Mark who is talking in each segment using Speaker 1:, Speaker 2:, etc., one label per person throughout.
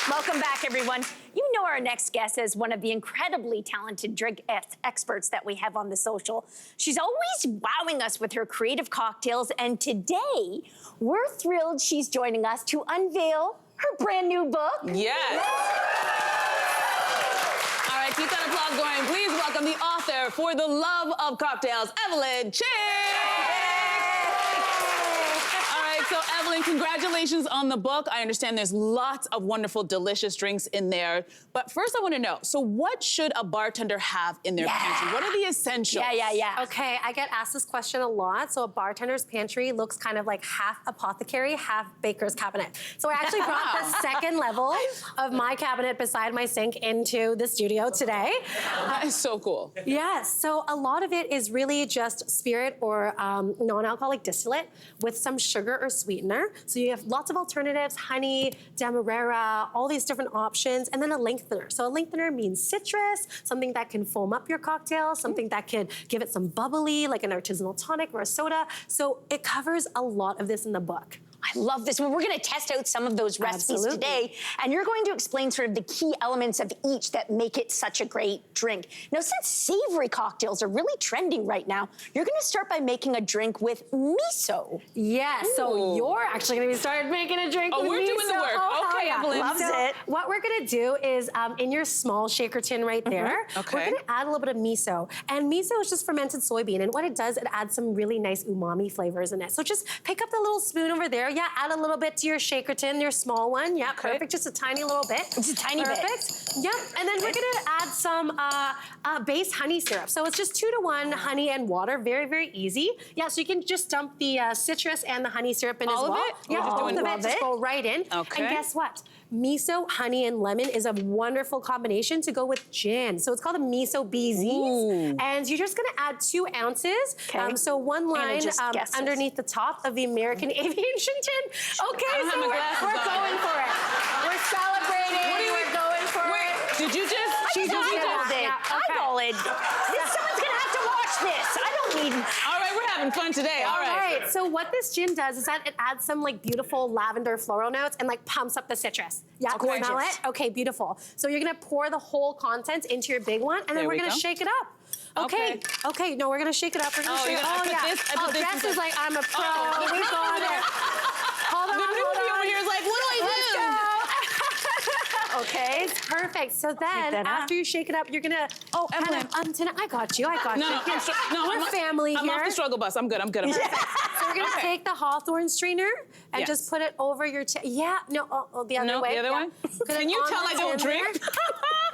Speaker 1: Welcome back, everyone. You know our next guest is one of the incredibly talented drink experts that we have on the social. She's always wowing us with her creative cocktails, and today we're thrilled she's joining us to unveil her brand new book.
Speaker 2: Yes. All right, keep that applause going. Please welcome the author for the love of cocktails, Evelyn Chick. So, Evelyn, congratulations on the book. I understand there's lots of wonderful, delicious drinks in there. But first, I want to know, so what should a bartender have in their pantry? What are the essentials?
Speaker 3: Yeah. Okay, I get asked this question a lot. So a bartender's pantry looks kind of like half apothecary, half baker's cabinet. So I actually brought the second level of my cabinet beside my sink into the studio today.
Speaker 2: That is so cool.
Speaker 3: Yes, so a lot of it is really just spirit or non-alcoholic distillate with some sugar or sweetener. So you have lots of alternatives, honey, demerara, all these different options, and then a lengthener. So a lengthener means citrus, something that can foam up your cocktail, something that can give it some bubbly, like an artisanal tonic or a soda. So it covers a lot of this in the book.
Speaker 1: I love this. Well, we're going to test out some of those recipes today, and you're going to explain sort of the key elements of each that make it such a great drink. Now, since savory cocktails are really trending right now, you're going to start by making a drink with miso.
Speaker 3: Yes, so you're actually going to be started making a drink with miso.
Speaker 2: Oh, we're doing the work. Okay, Evelyn.
Speaker 1: Loves it.
Speaker 3: What we're going to do is, in your small shaker tin right there, we're going to add a little bit of miso. And miso is just fermented soybean, and what it does, it adds some really nice umami flavors in it. So just pick up the little spoon over there. Yeah, add a little bit to your shaker tin, your small one. Yeah, perfect. Just a tiny little bit.
Speaker 1: Just a tiny bit.
Speaker 3: Yep. And then we're gonna add some base honey syrup. So it's just 2 to 1 honey and water. Very, very easy. Yeah. So you can just dump the citrus and the honey syrup in as well.
Speaker 2: All of it?
Speaker 3: Yeah, all of it. Just go right in.
Speaker 2: Okay.
Speaker 3: And guess what? Miso, honey, and lemon is a wonderful combination to go with gin. So it's called a miso BZs. And you're just gonna add 2 ounces. So 1 line underneath the top of the American Aviation tin. Okay, so we're going for it. We're celebrating. We're going for it.
Speaker 2: Did you just?
Speaker 1: She just eyeballed it. Eyeball it. Someone's gonna have to watch this. I don't need.
Speaker 2: All right, we're having fun today. All right.
Speaker 3: So what this gin does is that it adds some like beautiful lavender floral notes and like pumps up the citrus. Yeah, smell it? Okay, beautiful. So you're gonna pour the whole contents into your big one, and then we're gonna shake it up. Okay. No, we're gonna shake it up. We're gonna shake it up. Jess is like, I'm a pro. We got it. Hold on.
Speaker 2: Over here is like, what do I do?
Speaker 3: Okay, perfect. So then, after you shake it up, you're gonna kind of untin it. I got you. We're family here.
Speaker 2: I'm off the struggle bus. I'm good.
Speaker 3: So we're gonna take the Hawthorne strainer and just put it over your the other way.
Speaker 2: The other way? Can you tell I don't drink?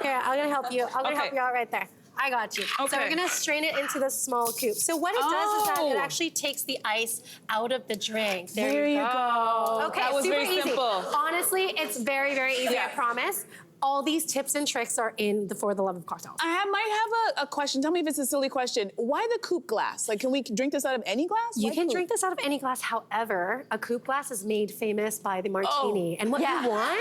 Speaker 3: Here, I'm gonna help you. I'm gonna help you out right there. I got you.
Speaker 2: Okay.
Speaker 3: So we're gonna strain it into the small cube. So what it does is that it actually takes the ice out of the drink. There you go. Okay,
Speaker 2: that was
Speaker 3: super
Speaker 2: very
Speaker 3: easy.
Speaker 2: simple.
Speaker 3: Honestly, it's very, very easy, I promise. All these tips and tricks are in the For the Love of Cocktails.
Speaker 2: I might have a question. Tell me if it's a silly question. Why the coupe glass? Like, can we drink this out of any glass?
Speaker 3: You can drink this out of any glass. However, a coupe glass is made famous by the martini. And what you want?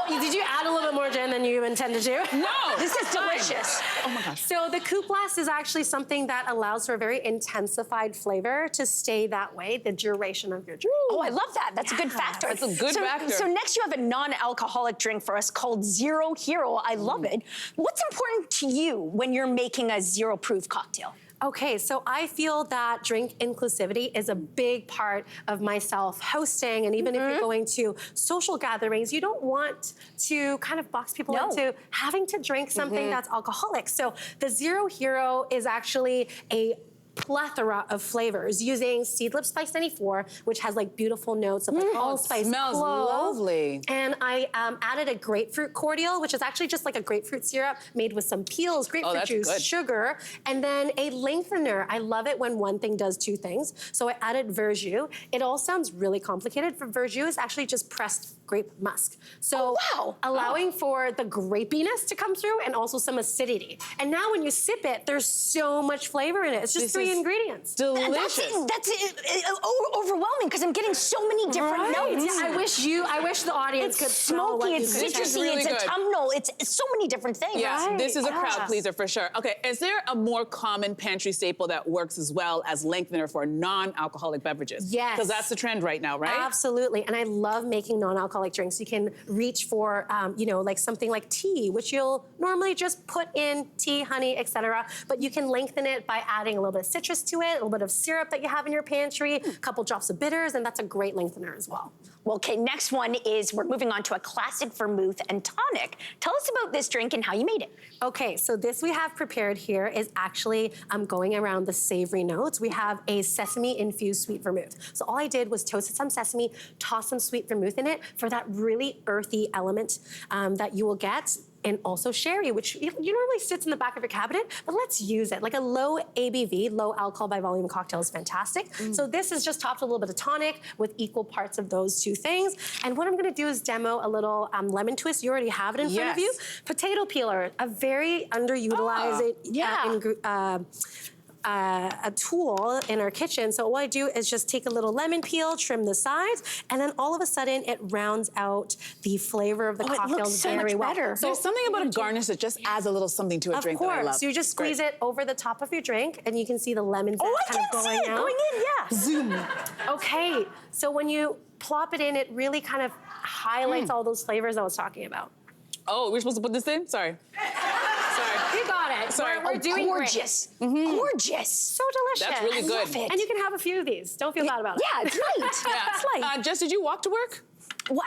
Speaker 3: Did you add a little bit more gin than you intended to?
Speaker 2: No.
Speaker 1: This is delicious.
Speaker 2: Oh my gosh.
Speaker 3: So the coupe glass is actually something that allows for a very intensified flavor to stay that way the duration of your drink.
Speaker 1: Oh, I love that. That's a good factor.
Speaker 2: That's a good factor.
Speaker 1: So next you have a non-alcoholic drink for us called Zero Hero. I love it. What's important to you when you're making a zero proof cocktail?
Speaker 3: Okay, so I feel that drink inclusivity is a big part of myself hosting, and even if you're going to social gatherings, you don't want to kind of box people into having to drink something that's alcoholic. So the Zero Hero is actually a plethora of flavors using Seedlip Spice 94, which has like beautiful notes of like allspice,
Speaker 2: smells lovely.
Speaker 3: And I added a grapefruit cordial, which is actually just like a grapefruit syrup made with some peels, grapefruit juice, sugar, and then a lengthener. I love it when one thing does 2 things. So I added verjus. It all sounds really complicated. For verjus, it's actually just pressed grape musk. So allowing for the grapiness to come through and also some acidity. And now when you sip it, there's so much flavor in it. It's just 3 the ingredients.
Speaker 2: Delicious.
Speaker 1: That's overwhelming because I'm getting so many different notes.
Speaker 3: Yeah, I wish the audience
Speaker 1: It's
Speaker 3: could smell
Speaker 1: smoky,
Speaker 3: what
Speaker 1: it's
Speaker 3: you
Speaker 1: citrusy,
Speaker 2: really
Speaker 1: it's
Speaker 2: good.
Speaker 1: autumnal, it's so many different things.
Speaker 2: Yeah,
Speaker 3: Right,
Speaker 2: this is a crowd
Speaker 3: yes.
Speaker 2: pleaser for sure. Okay, is there a more common pantry staple that works as well as lengthener for non-alcoholic beverages?
Speaker 3: Yes.
Speaker 2: Because that's the trend right now, right?
Speaker 3: Absolutely, and I love making non-alcoholic drinks. You can reach for, like something like tea, which you'll normally just put in tea, honey, etc. But you can lengthen it by adding a little bit of citrus to it, a little bit of syrup that you have in your pantry, a couple drops of bitters, and that's a great lengthener as well.
Speaker 1: Well, okay, next one is we're moving on to a classic vermouth and tonic. Tell us about this drink and how you made it.
Speaker 3: Okay, so this we have prepared here is actually going around the savory notes. We have a sesame-infused sweet vermouth. So all I did was toasted some sesame, toss some sweet vermouth in it for that really earthy element that you will get. And also sherry, which you normally sits in the back of your cabinet, but let's use it. Like a low ABV, low alcohol by volume cocktail is fantastic. So this is just topped with a little bit of tonic with equal parts of those two things. And what I'm gonna do is demo a little lemon twist. You already have it in front of you. Potato peeler, a very underutilized a tool in our kitchen. So what I do is just take a little lemon peel, trim the sides, and then all of a sudden it rounds out the flavor of the cocktail
Speaker 1: it looks so
Speaker 3: very
Speaker 1: much
Speaker 3: well.
Speaker 1: better.
Speaker 3: So
Speaker 2: There's something about a garnish that just adds a little something to a drink that I love.
Speaker 3: so you just squeeze
Speaker 2: Great.
Speaker 3: it over the top of your drink, and you can see the lemon zest
Speaker 1: I
Speaker 3: kind
Speaker 1: can
Speaker 3: of
Speaker 1: see
Speaker 3: going
Speaker 1: it
Speaker 3: out.
Speaker 1: going in, yeah.
Speaker 3: Zoom. Okay, so when you plop it in, it really kind of highlights all those flavors I was talking about.
Speaker 2: Oh, we're supposed to put this in? Sorry. Sorry.
Speaker 3: You got it.
Speaker 2: Sorry.
Speaker 3: We're doing
Speaker 1: Gorgeous. Gorgeous.
Speaker 3: So delicious.
Speaker 2: That's really good.
Speaker 1: Love it.
Speaker 3: And you can have a few of these. Don't feel bad about it.
Speaker 1: Yeah, it's light. It's light.
Speaker 2: Jess, did you walk to work?
Speaker 1: Well,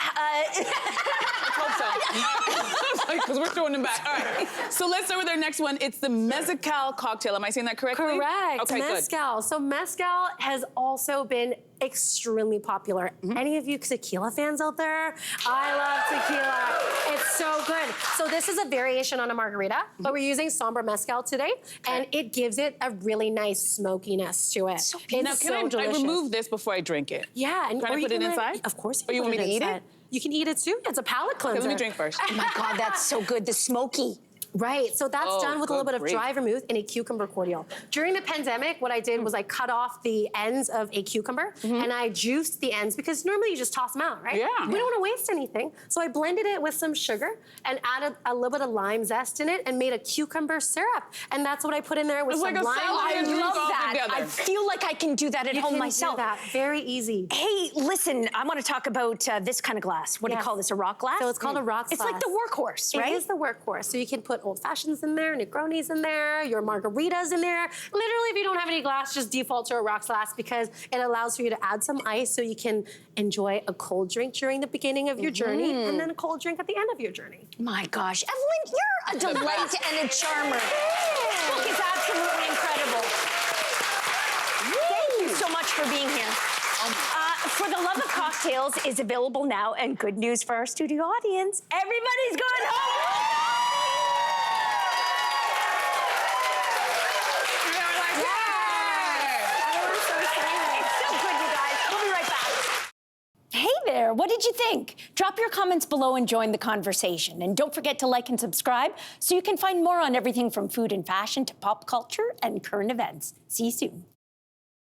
Speaker 2: Because we're throwing them back. All right. So let's start with our next one. It's the mezcal cocktail. Am I saying that correctly?
Speaker 3: Correct.
Speaker 2: Okay,
Speaker 3: mezcal.
Speaker 2: good.
Speaker 3: So mezcal has also been extremely popular. Any of you tequila fans out there? I love tequila. It's so good. So this is a variation on a margarita, but we're using somber mezcal today, and it gives it a really nice smokiness to it.
Speaker 1: So
Speaker 3: It's
Speaker 1: beautiful.
Speaker 2: Now,
Speaker 3: so
Speaker 2: can I
Speaker 3: delicious.
Speaker 2: remove this before I drink it?
Speaker 3: Yeah, and
Speaker 2: Can I
Speaker 3: or you
Speaker 2: put it
Speaker 3: can let-
Speaker 2: inside?
Speaker 3: Of course.
Speaker 2: Or you want me to eat it?
Speaker 3: inside. You can eat it too. It's a palate cleanser.
Speaker 2: Okay, let me drink first.
Speaker 1: oh my God, that's so good. The smoky.
Speaker 3: Right, so that's
Speaker 2: Oh,
Speaker 3: done with a little
Speaker 2: good
Speaker 3: bit of dry vermouth and a cucumber cordial. During the pandemic, what I did was I cut off the ends of a cucumber and I juiced the ends because normally you just toss them out, right?
Speaker 2: Yeah.
Speaker 3: We don't want to waste anything. So I blended it with some sugar and added a little bit of lime zest in it and made a cucumber syrup. And that's what I put in there with
Speaker 2: It's
Speaker 3: some
Speaker 2: like a
Speaker 3: lime.
Speaker 2: salad
Speaker 1: I
Speaker 2: and drink
Speaker 1: love
Speaker 2: all
Speaker 1: that.
Speaker 2: together.
Speaker 1: I feel like I can do that at
Speaker 3: You
Speaker 1: home
Speaker 3: can
Speaker 1: myself.
Speaker 3: do that. Very easy.
Speaker 1: Hey, listen, I want to talk about this kind of glass. What do you
Speaker 3: Yes.
Speaker 1: call this, a rock glass?
Speaker 3: So it's called a rocks
Speaker 1: It's like
Speaker 3: glass.
Speaker 1: the workhorse, right?
Speaker 3: It is the workhorse. So you can put old fashions in there, Negronis in there, your margaritas in there. Literally, if you don't have any glass, just default to a rocks glass because it allows for you to add some ice so you can enjoy a cold drink during the beginning of your journey and then a cold drink at the end of your journey.
Speaker 1: My gosh, Evelyn, you're a delight and a charmer. This book is absolutely incredible. Thank you so much for being here. For the Love of Cocktails is available now, and good news for our studio audience. Everybody's going home. It's so good, you guys. We'll be right back. Hey there, what did you think? Drop your comments below and join the conversation. And don't forget to like and subscribe so you can find more on everything from food and fashion to pop culture and current events. See you soon.